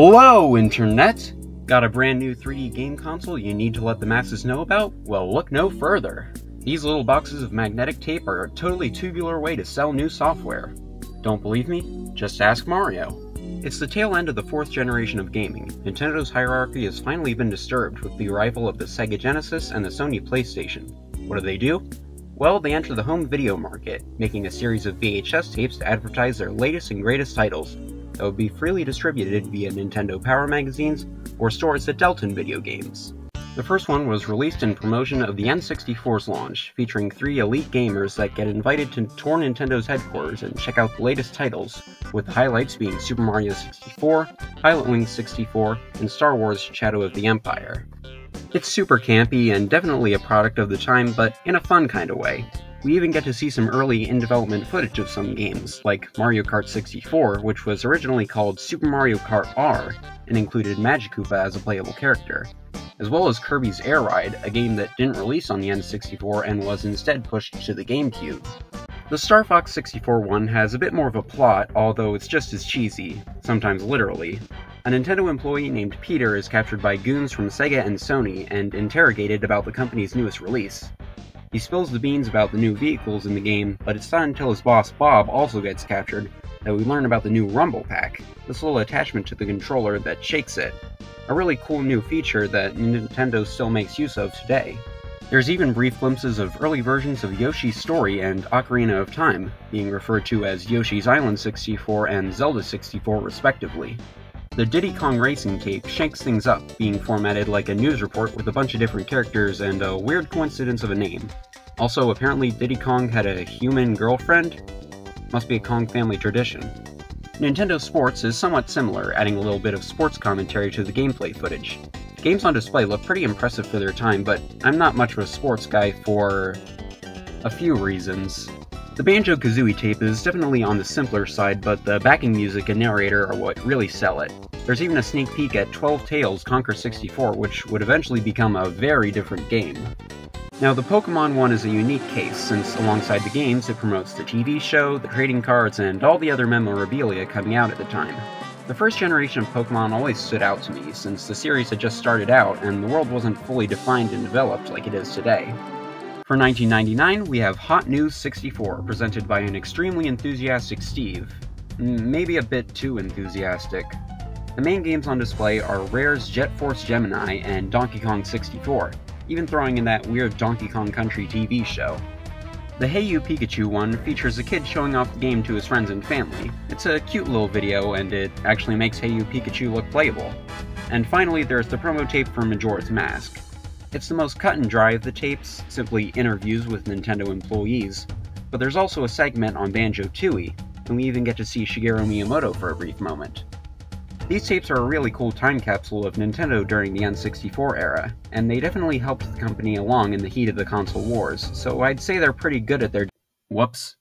Hello, Internet! Got a brand new 3D game console you need to let the masses know about? Well, look no further. These little boxes of magnetic tape are a totally tubular way to sell new software. Don't believe me? Just ask Mario. It's the tail end of the 4th generation of gaming. Nintendo's hierarchy has finally been disturbed with the arrival of the Sega Genesis and the Sony PlayStation. What do? Well, they enter the home video market, making a series of VHS tapes to advertise their latest and greatest titles that would be freely distributed via Nintendo Power magazines or stores that dealt in video games. The first one was released in promotion of the N64's launch, featuring 3 elite gamers that get invited to tour Nintendo's headquarters and check out the latest titles, with the highlights being Super Mario 64, Pilot Wings 64, and Star Wars Shadow of the Empire. It's super campy and definitely a product of the time, but in a fun kind of way. We even get to see some early in-development footage of some games, like Mario Kart 64, which was originally called Super Mario Kart R and included Magikoopa as a playable character, as well as Kirby's Air Ride, a game that didn't release on the N64 and was instead pushed to the GameCube. The Star Fox 64 one has a bit more of a plot, although it's just as cheesy, sometimes literally. A Nintendo employee named Peter is captured by goons from Sega and Sony and interrogated about the company's newest release. He spills the beans about the new vehicles in the game, but it's not until his boss Bob also gets captured that we learn about the new Rumble Pack, this little attachment to the controller that shakes it. A really cool new feature that Nintendo still makes use of today. There's even brief glimpses of early versions of Yoshi's Story and Ocarina of Time, being referred to as Yoshi's Island 64 and Zelda 64 respectively. The Diddy Kong Racing tape shakes things up, being formatted like a news report with a bunch of different characters and a weird coincidence of a name. Also, apparently Diddy Kong had a human girlfriend? Must be a Kong family tradition. Nintendo Sports is somewhat similar, adding a little bit of sports commentary to the gameplay footage. Games on display look pretty impressive for their time, but I'm not much of a sports guy for a few reasons. The Banjo-Kazooie tape is definitely on the simpler side, but the backing music and narrator are what really sell it. There's even a sneak peek at 12 Tales Conquer 64, which would eventually become a very different game. Now, the Pokemon one is a unique case, since alongside the games, it promotes the TV show, the trading cards, and all the other memorabilia coming out at the time. The first generation of Pokemon always stood out to me, since the series had just started out and the world wasn't fully defined and developed like it is today. For 1999, we have Hot News 64, presented by an extremely enthusiastic Steve. Maybe a bit too enthusiastic. The main games on display are Rare's Jet Force Gemini and Donkey Kong 64, even throwing in that weird Donkey Kong Country TV show. The Hey You Pikachu one features a kid showing off the game to his friends and family. It's a cute little video, and it actually makes Hey You Pikachu look playable. And finally, there's the promo tape for Majora's Mask. It's the most cut and dry of the tapes, simply interviews with Nintendo employees, but there's also a segment on Banjo-Tooie, and we even get to see Shigeru Miyamoto for a brief moment. These tapes are a really cool time capsule of Nintendo during the N64 era, and they definitely helped the company along in the heat of the console wars, so I'd say they're pretty good at their— Whoops.